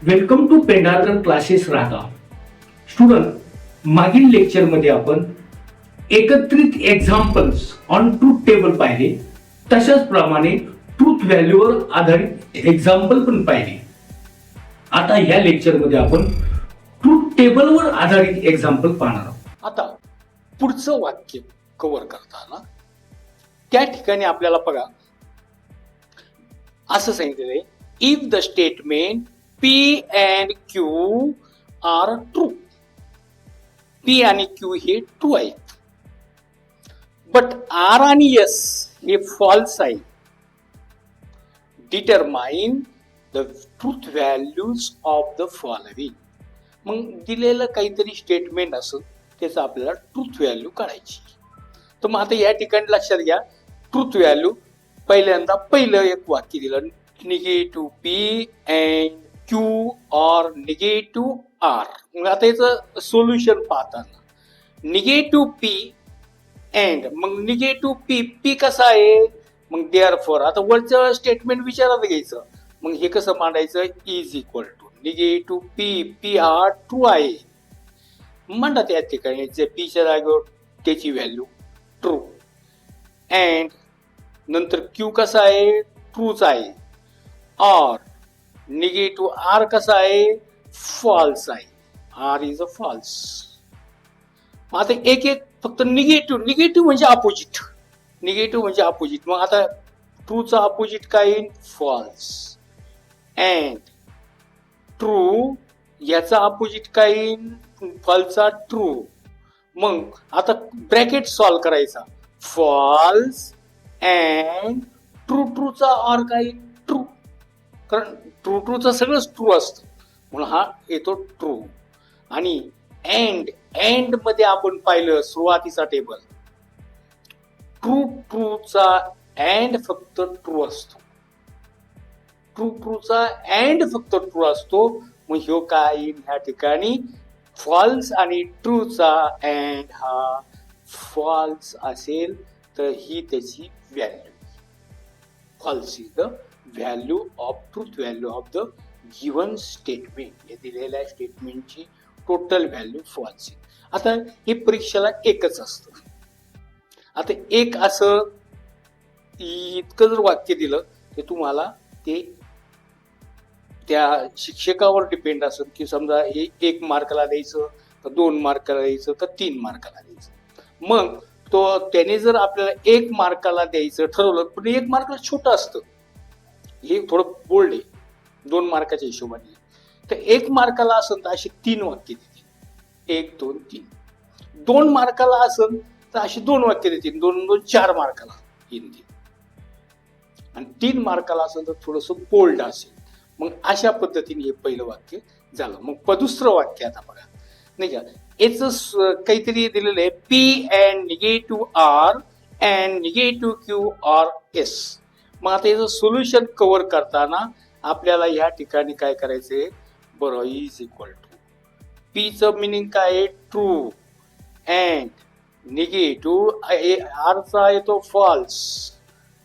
Welcome to Pendharkar classes रागा. Student, मागील लेक्चरमध्ये आपण एकत्रित एक्झाम्पल्स ऑन ट्रूथ टेबल पाहिले. तशाच प्रमाणे ट्रूथ व्हॅल्यूवर आधारित एक्झाम्पल पण पाहिले. आता ह्या लेक्चरमध्ये आपण ट्रूथ टेबलवर आधारित एक्झाम्पल पाहणार आहोत. आता पुढचं वाक्य कव्हर करताना त्या ठिकाणी आपल्याला बघा असं सांगितलेलं आहे, if the statement P and Q are true. P आणि Q हे ट्रू आहेत, बट R आणि S हे फॉल्स आहे. Determine the truth values of the following. मग दिलेलं काहीतरी स्टेटमेंट असं त्याचं आपल्याला ट्रूथ व्हॅल्यू काढायची. तर मग आता या ठिकाणी लक्षात घ्या, ट्रूथ व्हॅल्यू पहिल्यांदा पहिलं एक वाक्य दिलं, निगेटिव्ह P अँड Q और निगेटिव्ह R. मग आता याचं सोल्युशन पाहताना निगेटिव्ह P अँड मग निगेटिव्ह P कसा आहे, मग देअरफॉर आता वरचं स्टेटमेंट विचारात घ्यायचं. मग हे कसं मांडायचं, is equal to negative P हा ट्रू आहे म्हणतात या ठिकाणी, जे Pच्या जागेवर त्याची व्हॅल्यू ट्रू. अँड नंतर Q कसा आहे, ट्रूच आहे. और निगेटिव्ह R कसा आहे, फॉल्स आहे. R is a false. आता एक एक फक्त निगेटिव्ह म्हणजे अपोजिट. निगेटिव्ह म्हणजे अपोजिट. मग आता ट्रूचा अपोजिट काय येईल, फॉल्स. अँड ट्रू याचा अपोजिट काय येईल, फॉल्सचा ट्रू. मग आता ब्रॅकेट सॉल्व करायचा, फॉल्स अँड ट्रूचा ऑर काय, ट्रू. कारण ट्रूचं सगळंच ट्रू असतं म्हणून हा येतो ट्रू. आणि एंड मध्ये आपण पाहिलं सुरुवातीचा टेबल, ट्रूचा एंड फक्त ट्रू असतो. ट्रूचा एंड फक्त ट्रू असतो. मग ह्यो काय ह्या ठिकाणी फॉल्स आणि ट्रूचा एंड हा फॉल्स असेल तर ही त्याची value. False is the value of truth value of the given statement. या दिलेल्या स्टेटमेंटची टोटल व्हॅल्यू फॉल्स. आता हे परीक्षेला एकच असतं. आता एक असं इतकं जर वाक्य दिलं तर तुम्हाला ते त्या शिक्षकावर डिपेंड असेल की समजा हे 1 मार्काला द्यायचं तर 2 मार्काला द्यायचं तर 3 मार्काला द्यायचं. मग तो त्याने जर आपल्याला 1 मार्काला द्यायचं ठरवलं, पण 1 मार्काला छोटं असतं, हे थोडं बोल्ड आहे 2 मार्काच्या हिशोबाने. तर 1 मार्काला असेल तर अशी 3 वाक्य देतील, 1 2 3. 2 मार्काला असेल तर अशी 2 वाक्य देतील, 2 2 4 मार्काला येतील. आणि 3 मार्काला असेल तर थोडस बोल्ड असेल. मग अशा पद्धतीने हे पहिलं वाक्य झालं. मग दुसरं वाक्य आता बघा, नाही का, याच काहीतरी दिलेलं आहे, P and negative R and negative Q और S. मग आता याचं सोल्युशन कव्हर करताना आपल्याला या ठिकाणी काय करायचंय, बरं, इज इक्वल टू Pचं मिनिंग काय आहे, ट्रू. अँड निगेटिव्ह Rचा येतो फॉल्स,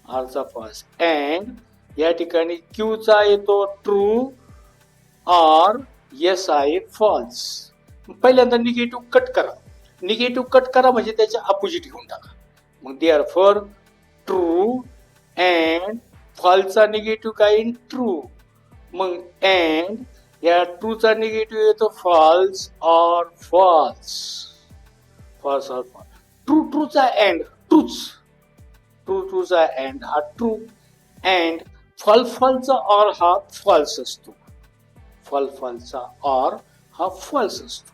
Rचा फॉल्स. अँड या ठिकाणी Qचा येतो ट्रू और S आहे फॉल्स. पहिल्यांदा निगेटिव्ह कट करा. निगेटिव्ह कट करा म्हणजे त्याच्या अपोजिट घेऊन टाका. मग देअरफॉर ट्रू अँड फॉल्सचा निगेटिव्ह काय, ट्रू. मग अँड या ट्रूचा निगेटिव्ह येतो फॉल्स और फॉल्स. फॉल्स और फॉल्स. ट्रूचा एंड ट्रूच. ट्रूचा एंड हा ट्रू. अँड फॉल्सचा ऑर हा फॉल्स असतो. फॉल्सचा ऑर हा फॉल्स असतो.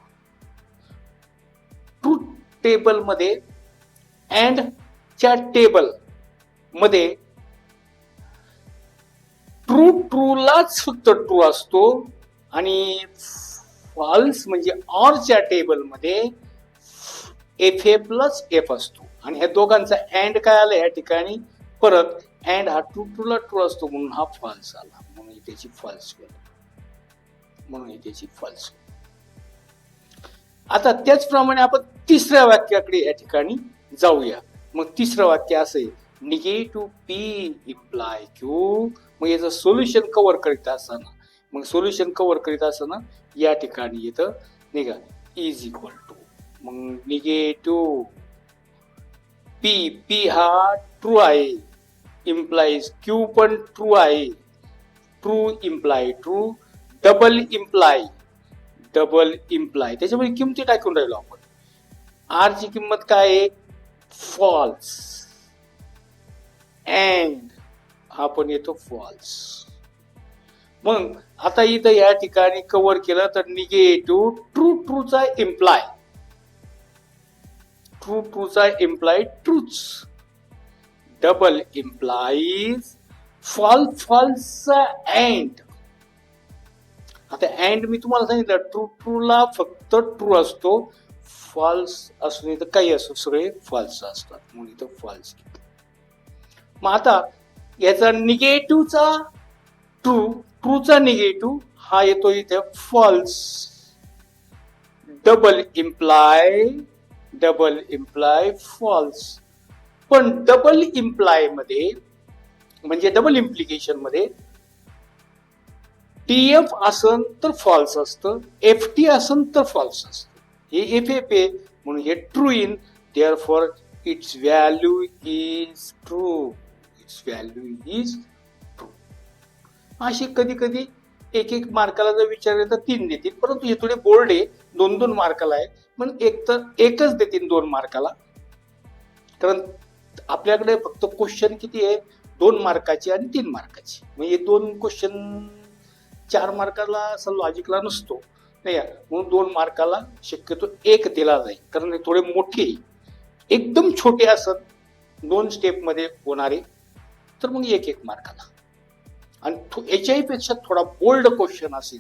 ट्रूथ टेबल मध्ये अँड च्या टेबल मध्ये ट्रूलाच फक्त ट्रू असतो आणि फॉल्स म्हणजे ऑरच्या टेबल मध्ये FA प्लस F असतो. आणि ह्या दोघांचा अँड काय आला या ठिकाणी, परत अँड हा ट्रूला ट्रू असतो म्हणून हा फॉल्स आला, म्हणून त्याची फॉल्स व्हॅल्यू. म्हणून त्याची फॉल्स. आता त्याचप्रमाणे आपण तिसऱ्या वाक्याकडे या ठिकाणी जाऊया. मग तिसरं वाक्य असं आहे, निगेटिव्ह P इम्प्लाय Q. मग याचं सोल्युशन कव्हर करीत असताना मग सोल्युशन कव्हर करीत असताना या ठिकाणी येतं नाही का इज इक्वल टू, मग निगेटिव्ह पी, पी हा ट्रू आहे, इम्प्लाइज क्यू पण ट्रू आहे, true imply true, double imply त्याच्यामध्ये किमती टाकून राहिलो आपण. आर ची किंमत काय आहे फॉल्स, अँड हा पण येतो फॉल्स. मग आता इथं या ठिकाणी कव्हर केलं तर निगेटिव्ह ट्रूचा इम्प्लाय ट्रूच, डबल इम्प्लाईज फॉल्सचा अँड. आता अँड मी तुम्हाला सांगितलं ट्रूला फक्त ट्रू असतो, फॉल्स असू तर काही असो सगळे फॉल्स असतात, म्हणून इथं फॉल्स. मग आता याचा निगेटिव्हचा ट्रूचा निगेटिव्ह हा येतो इथे फॉल्स, डबल इम्प्लाय फॉल्स. पण डबल इम्प्लाय मध्ये म्हणजे डबल इम्प्लिकेशन मध्ये टीएफ असन तर फॉल्स असतं, एफटी असन तर फॉल्स असतं. हे एफ आहे म्हणून हे true in, therefore its value is true. असे कधी कधी एक मार्काला जर विचारले तर 3 देतील, परंतु हे थोडे बोर्ड आहे, 2 मार्काला आहे, पण एकच देतील 2 मार्काला. कारण आपल्याकडे फक्त क्वेश्चन किती आहे 2 मार्काचे आणि 3 मार्काचे. म्हणजे 2 क्वेश्चन 4 मार्काला असं लॉजिकला नसतो नाही, म्हणून 2 मार्काला शक्यतो 1 दिला जाईल. कारण हे थोडे मोठे एकदम छोटे असत 2 स्टेप मध्ये होणारे तर मग 1 मार्काला. आणि याच्याही पेक्षा थोडा बोल्ड क्वेश्चन असेल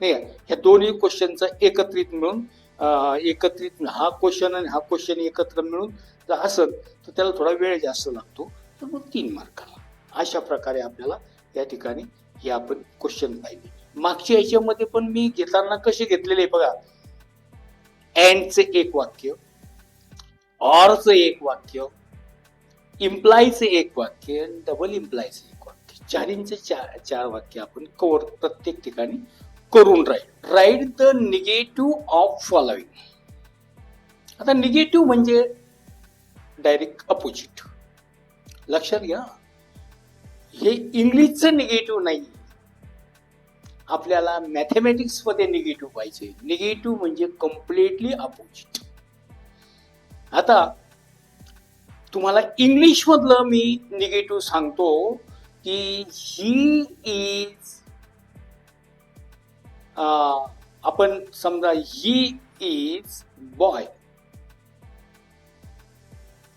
नाही, ह्या दोन्ही क्वेश्चनचा एकत्रित मिळून हा क्वेश्चन आणि हा क्वेश्चन एकत्र मिळून जर असेल तर त्याला थोडा वेळ जास्त लागतो, तर मग 3 मार्काला. अशा प्रकारे आपल्याला या ठिकाणी हे आपण क्वेश्चन पाहिले. मागच्या याच्यामध्ये पण मी घेताना कसे घेतलेले बघा, अँडचे 1 वाक्य, ऑरचं 1 वाक्य, इम्प्लायचे 1 वाक्य, डबल इम्प्लायचे 1 वाक्य, 4चे 4 वाक्य आपण कव्हर प्रत्येक ठिकाणी करून write the negative of following. आता निगेटिव्ह म्हणजे डायरेक्ट अपोजिट. लक्षात घ्या, हे इंग्लिशचं निगेटिव्ह नाही, आपल्याला मॅथमॅटिक्स मध्ये निगेटिव्ह पाहिजे. निगेटिव्ह म्हणजे कम्प्लिटली अपोजिट. आता तुम्हाला इंग्लिश मधलं मी निगेटिव्ह सांगतो की ही इज, आपण समजा ही इज बॉय,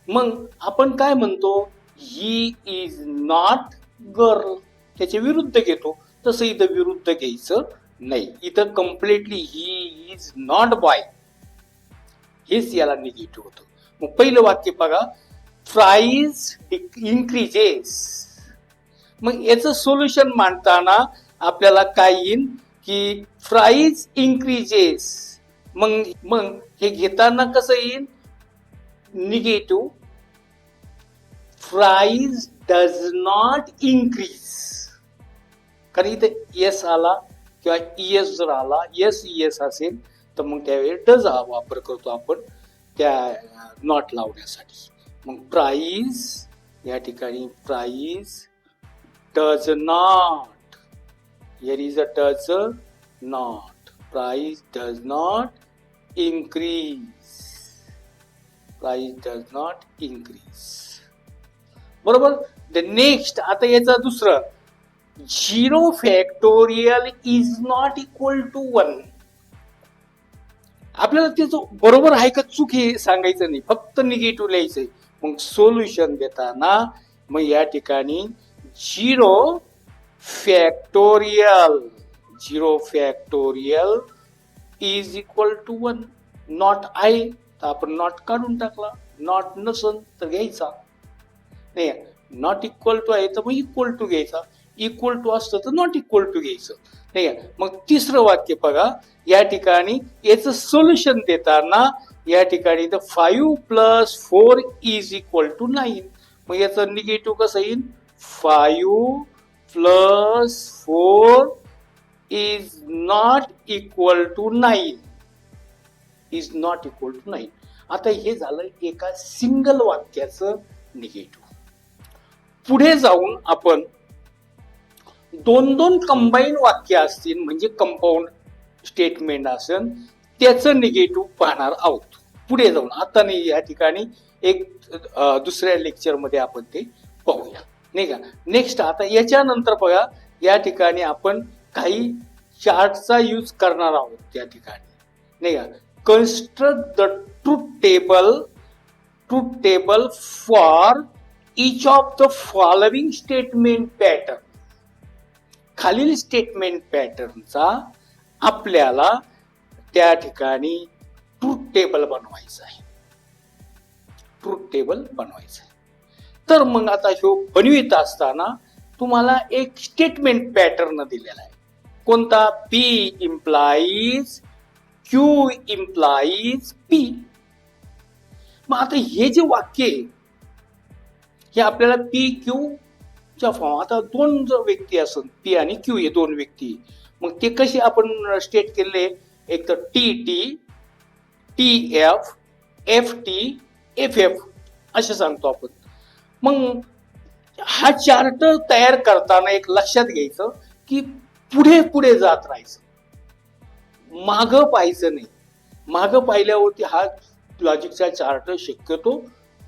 मग आपण काय म्हणतो ही इज नॉट गर्ल, त्याचे विरुद्ध घेतो. तसं इथं विरुद्ध घ्यायचं नाही, इथं completely he is not boy, हेच याला निगेटिव्ह होतं. मग पहिलं वाक्य बघा, प्राइस इन्क्रीजेस. मग याचं सोल्युशन मांडताना आपल्याला काय येईल की प्राइस इन्क्रीजेस. मग हे घेताना कसं येईल negative, price does not increase. कारण इथे येस आला किंवा इएस जर आला, येस असेल तर मग त्यावेळी डज हा वापर करतो आपण त्या नॉट लावण्यासाठी. मग प्राइस या ठिकाणी price does not, here is a does not, price does not increase, price does not increase. बरोबर. द नेक्स्ट, आता याचा दुसरं, 0 factorial is not equal to 1. आपल्याला त्याचं बरोबर आहे का चूक हे सांगायचं नाही, फक्त निगेटिव्ह लिहायचंय. मग सोल्युशन देताना मग या ठिकाणी 0 factorial is equal to 1. Not आहे तर आपण नॉट काढून टाकला, नॉट नसन तर घ्यायचा नाही. नॉट इक्वल टू आहे तर मग इक्वल टू घ्यायचा, इक्वल टू असतं तर नॉट इक्वल टू घ्यायचं नाही. मग तिसरं वाक्य बघा, या ठिकाणी याचं सोल्युशन देताना या ठिकाणी 5 + 4 इज इक्वल टू 9. मग याचं निगेटिव्ह कसं येईल, 5 + 4 is not equal to 9. Is not equal to 9. आता हे झालं एका सिंगल वाक्याचं निगेटिव्ह. पुढे जाऊन आपण दोन दोन कंबाईन वाक्य असतील म्हणजे कंपाऊंड स्टेटमेंट असेल त्याचं निगेटिव्ह पाहणार आहोत पुढे जाऊन. आता नाही, या ठिकाणी एक दुसऱ्या लेक्चरमध्ये आपण ते पाहूया नाही का. नेक्स्ट आता याच्यानंतर बघा, या ठिकाणी आपण काही चार्टचा यूज करणार आहोत त्या ठिकाणी नाही का. Construct the truth table for each of the following statement pattern. खालील स्टेटमेंट पॅटर्नचा आपल्याला त्या ठिकाणी ट्रूथ टेबल बनवायचं आहे. ट्रूथ टेबल बनवायचं आहे. तर मग आता ह्यो बनवित असताना तुम्हाला एक स्टेटमेंट पॅटर्न दिलेला आहे. कोणता? P implies Q implies P. मग आता हे जे वाक्य आहे हे आपल्याला पी क्यू च्या फॉर्म. आता दोन जर व्यक्ती असत पी आणि क्यू हे दोन व्यक्ती, मग ते कसे आपण स्टेट केले? एक तर T T, T F, F T, F F असे सांगतो आपण. मग हा चार्ट तयार करताना एक लक्षात घ्यायचं की पुढे पुढे जात राहायचं, मागं पाहायचं नाही. मागं पाहिल्यावरती हा लॉजिकचा चार्ट शक्यतो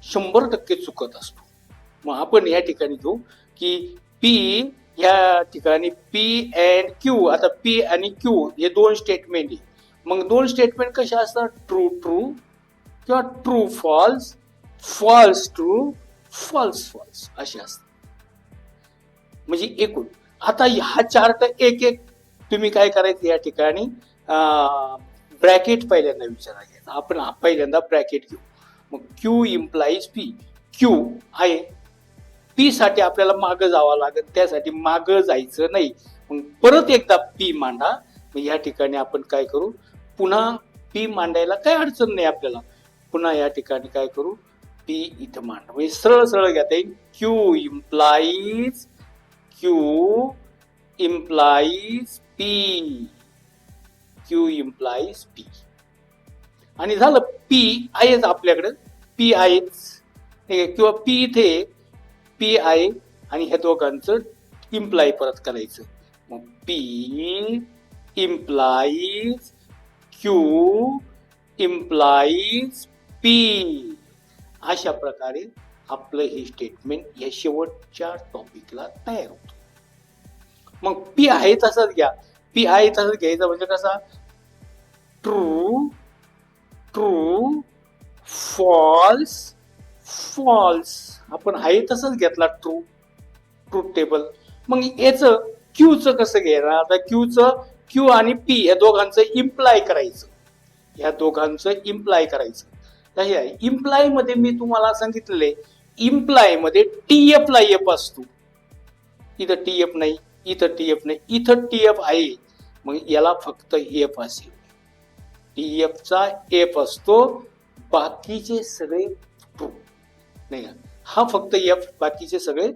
100% चुकत असतो. मग आपण या ठिकाणी घेऊ की पी या ठिकाणी पी अँड क्यू. आता पी आणि क्यू हे दोन स्टेटमेंट आहे. मग दोन स्टेटमेंट कशा असतात? ट्रू ट्रू किंवा true false, false true, false false असे असतात. म्हणजे एकूण आता हा चार्ट एक एक तुम्ही काय करायचं या ठिकाणी ब्रॅकेट पहिल्यांदा विचारा घ्यायचा. आपण पहिल्यांदा ब्रॅकेट घेऊ. मग क्यू इम्प्लाइज पी. क्यू आहे, पी साठी आपल्याला मागं जावं लागेल, त्यासाठी मागं जायचं नाही. मग परत एकदा पी मांडा. मग या ठिकाणी आपण काय करू? पुन्हा पी मांडायला काय अडचण नाही आपल्याला. पुन्हा या ठिकाणी काय करू? पी इथं मांडा. म्हणजे सरळ सरळ घेता येईल. Q implies P. Q implies P. आणि झालं. पी आहेच आपल्याकडे, पी आहेच किंवा पी इथे पी आहे आणि ह्या दोघांचं इम्प्लाय परत करायचं. मग P implies Q implies P. अशा प्रकारे आपलं हे स्टेटमेंट या शेवटच्या टॉपिकला तयार होतं. मग पी आहे तसंच घ्या. पी आहे तसंच घ्यायचं म्हणजे कसा? True true, false false. आपण आहे तसंच घेतला ट्रूथ टेबल. मग याचं क्यूचं कसं घ्यायचं? आता क्यू आणि पी या दोघांचं इम्प्लाय करायचं. या दोघांचं इम्प्लाय करायचं. कसे आहे? इम्प्लाय मध्ये मी तुम्हाला सांगितलेले, इम्प्लाय मध्ये टीएफ ला एफ असतो. इथं टीएफ नाही, इथं टीएफ नाही, इथं टीएफ आहे. मग याला फक्त एफ असेल. टीएफचा एफ असतो, बाकीचे सगळे ट्रू नाही का. हा फक्त एफ, बाकीचे सगळे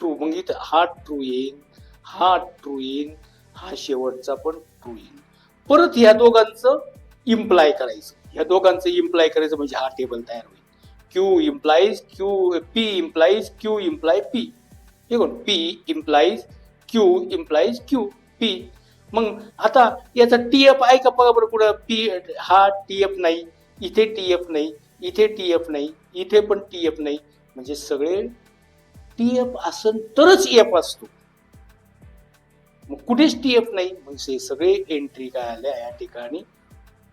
ट्रू. मग इथं हा ट्रू येईल, हा ट्रू येईल, हा शेवटचा पण ट्रू येईल. परत ह्या दोघांचं इम्प्लाय करायचं. ह्या दोघांचं इम्प्लाय करायचं म्हणजे हा टेबल तयार होईल. Q implies Q, P implies Q imply P. हे कोण? P implies Q implies Q P. मग आता याचा टीएफ आहे का बघा बरं पुढं? पी हा टीएफ नाही, इथे टीएफ नाही, इथे टीएफ नाही, इथे पण टीएफ नाही. म्हणजे सगळे टीएफ असेल तरच एफ असतो. मग कुठेच टीएफ नाही, म्हणजे सगळे एंट्री काय आल्या या ठिकाणी?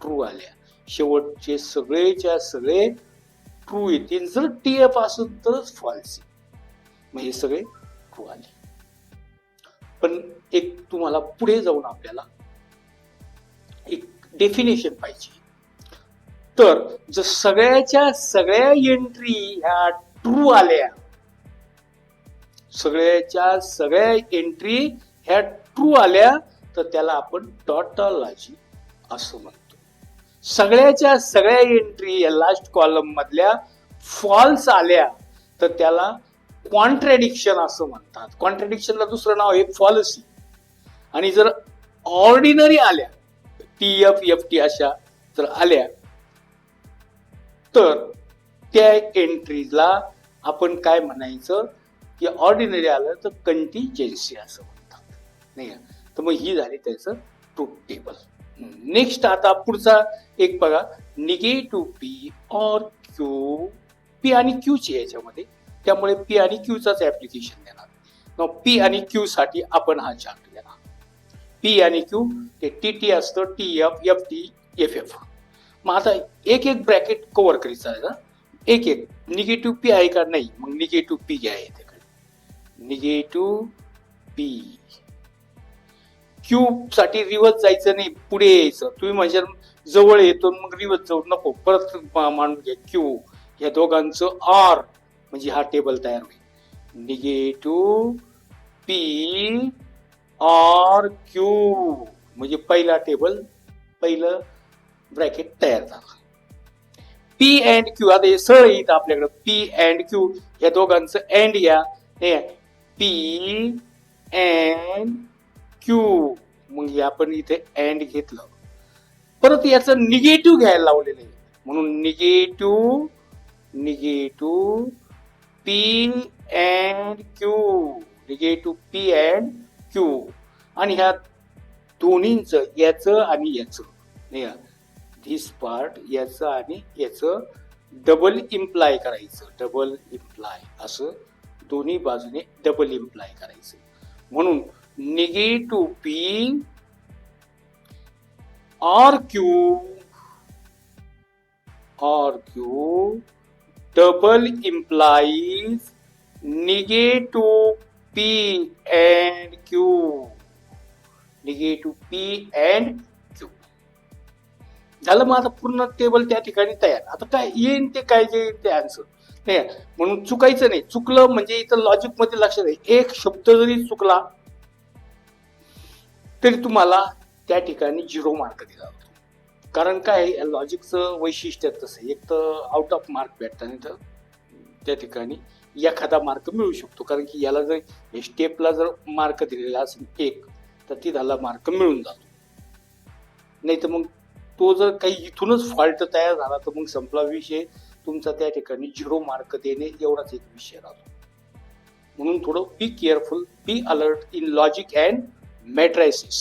ट्रू आल्या. शेवटचे सगळेच्या सगळे ट्रू येतील. जर टीएफ असेल तरच फॉल्स. मग हे सगळे ट्रू आले. पण एक तुम्हाला पुढे जाऊन आपल्याला एक डेफिनेशन पाहिजे. तर जर सगळ्याच्या सगळ्या एंट्री ह्या ट्रू आल्या, सगळ्याच्या सगळ्या एंट्री ह्या ट्रू आल्या, तर त्याला आपण टॉटॉलॉजी असं म्हणतो. सगळ्याच्या सगळ्या एंट्री या लास्ट कॉलम मधल्या फॉल्स आल्या तर त्याला कॉन्ट्रॅडिक्शन असं म्हणतात. कॉन्ट्रॅडिक्शनला दुसरं नाव आहे फॉलसी. आणि जर ऑर्डिनरी आल्या, TF, FT अशा जर आल्या तर त्या एंट्रीजला आपण काय म्हणायचं की ऑर्डिनरी आलं तर कंटिजेन्सी असं म्हणतात, नाही का? तर मग ही झाली त्याचं ट्रूथ टेबल. नेक्स्ट आता पुढचा एक बघा, निगेटिव्ह P और Q, P आणि Q ची याच्यामध्ये, त्यामुळे P आणि Q चाच ऍप्लिकेशन देणार. मग P आणि Q साठी आपण हा चार्ट घेणार. P आणि Q ते TT असतं, TF, FT, FF. मग आता एक एक ब्रॅकेट कव्हर करायचं आहे ना, एक एक. निगेटिव्ह P आहे का? नाही. मग निगेटिव्ह P घ्या याच्याकडे, निगेटिव्ह P. Q साठी रिवर्स जायचं नाही, पुढे यायचं. तुम्ही म्हणजे जवळ येतो मग रिवर्स जाऊ नको, परत मांडून घ्या Q. या दोघांचं R म्हणजे हा टेबल तयार होईल. निगेटिव्ह P R Q म्हणजे पहिला टेबल, पहिलं ब्रॅकेट तयार झाला. P अँड Q आता हे सरळ येतं आपल्याकडं. P अँड Q या दोघांचं अँड घ्या, P अँड Q. मग हे आपण इथे अँड घेतलं, परत याचं निगेटिव्ह घ्यायला लावलेलं आहे, म्हणून negative P and Q, negative P and Q. आणि ह्या दोन्हींचं, याचं आणि याचं, नाही का, धिस पार्ट, याचं आणि याचं डबल इम्प्लाय करायचं, डबल इम्प्लाय असं दोन्ही बाजूने डबल इम्प्लाय करायचं. म्हणून negative P R Q double implies negative P and Q, negative P and Q. झालं. मग आता पूर्ण टेबल त्या ठिकाणी तयार. आता काय येईन ते काय जे ते आन्सर, नाही म्हणून चुकायचं नाही. चुकलं म्हणजे इथं लॉजिक मध्ये लक्षात आहे, एक शब्द जरी चुकला तरी तुम्हाला त्या ठिकाणी 0 मार्क दिला जातो. कारण काय लॉजिकचं वैशिष्ट्य तसं, एक तर आउट ऑफ मार्क भेटतं, नाही तर त्या ठिकाणी एखादा मार्क मिळू शकतो. कारण की याला जर स्टेपला जर मार्क दिलेला असेल 1 तर तिथला मार्क मिळून जातो. नाही तर मग तो जर काही इथूनच फॉल्ट तयार झाला तर मग संपला विषय तुमचा, त्या ठिकाणी 0 मार्क देणे एवढाच एक विषय राहतो. म्हणून थोडं be careful, be alert in logic and matrices.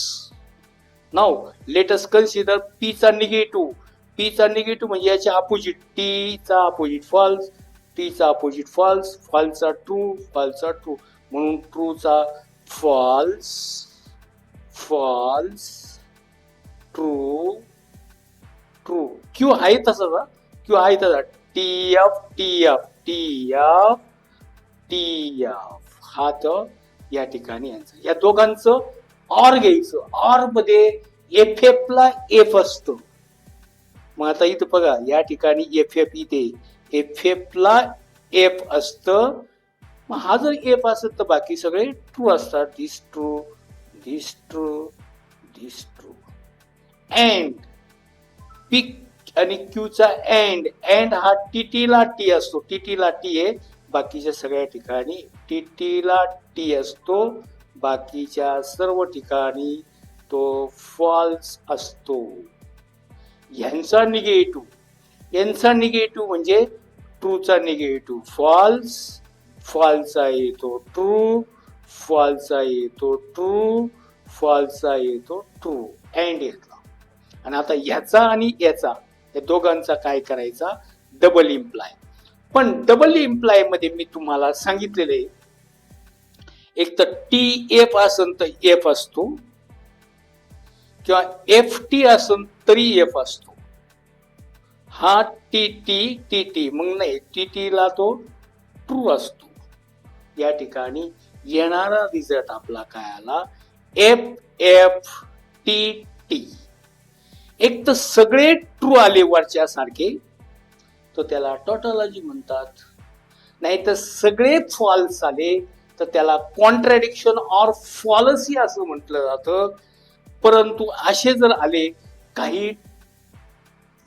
Now let us consider P चा निगेटिव्ह. P चा निगेटिव्ह म्हणजे याच्या अपोजिट, T चा अपोजिट फॉल्स, T चा अपोजिट फॉल्स, फॉल्सचा ट्रू, फॉल्सचा ट्रू. म्हणून ट्रू चा false, false, true, true. Q आहे तसा, Q आहे तसा, TF, TF, TF, TF. हा तर या ठिकाणी यांचं, या दोघांचं ऑर घ्यायचं. ऑर मध्ये FF ला F असतो. मग आता इथं बघा, या ठिकाणी FF, इथे FF ला F असतं. मग हा जर F असेल तर बाकी सगळे ट्रू असतात. This true, this true, this true. And P आणि Q चा अँड, अँड हा TT ला T असतो. TT ला T आहे, बाकीच्या सगळ्या ठिकाणी TT ला T असतो, बाकीच्या सर्व ठिकाणी तो फॉल्स असतो. यांचा निगेटिव्ह, यांचा निगेटिव्ह म्हणजे ट्रूचा निगेटिव्ह फॉल्स, फॉल्सचा येतो ट्रू, फॉल्सचा येतो ट्रू, फॉल्सचा येतो ट्रू. अँड घेतला. आणि आता याचा आणि याचा, या दोघांचा काय करायचा, डबल इम्प्लाय. पण डबल इम्प्लाय मध्ये मी तुम्हाला सांगितलेलं आहे, एक तर TF असेल तर F असतो, किंवा FT असेल तरी F असतो. हा TT, मग नाही, TT ला तो ट्रू असतो. या ठिकाणी येणारा रिझल्ट आपला काय आला, FFTT. एक तर सगळे ट्रू आले वरच्या सारखे तर त्याला टॉटॉलॉजी म्हणतात, नाही तर सगळे फॉल्स आले तर त्याला कॉन्ट्रॅडिक्शन ऑर फॉलसी असं म्हटलं जातं. परंतु असे जर आले, काही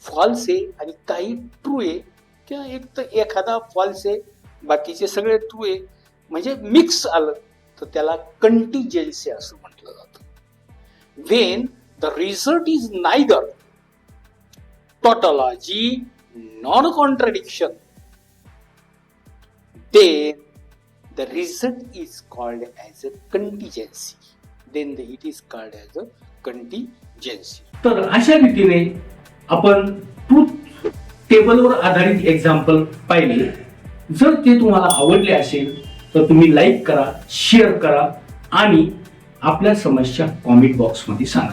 फॉल्स आहे आणि काही ट्रू आहे, किंवा एक तर एखादा फॉल्स आहे बाकीचे सगळे ट्रू आहे, म्हणजे मिक्स आलं तर त्याला कंटिजेन्सी असं म्हटलं जातं. when the result is neither tautology nor contradiction, then the result is called as a contingency. Then it is called as a contingency. तर अशा रीतीने आपण ट्रूथ टेबलवर आधारित एक्झाम्पल पाहिले. जर ते तुम्हाला आवडले असेल तर तुम्ही लाईक करा, शेअर करा आणि आपल्या समस्या कॉमेंट बॉक्समध्ये सांगा.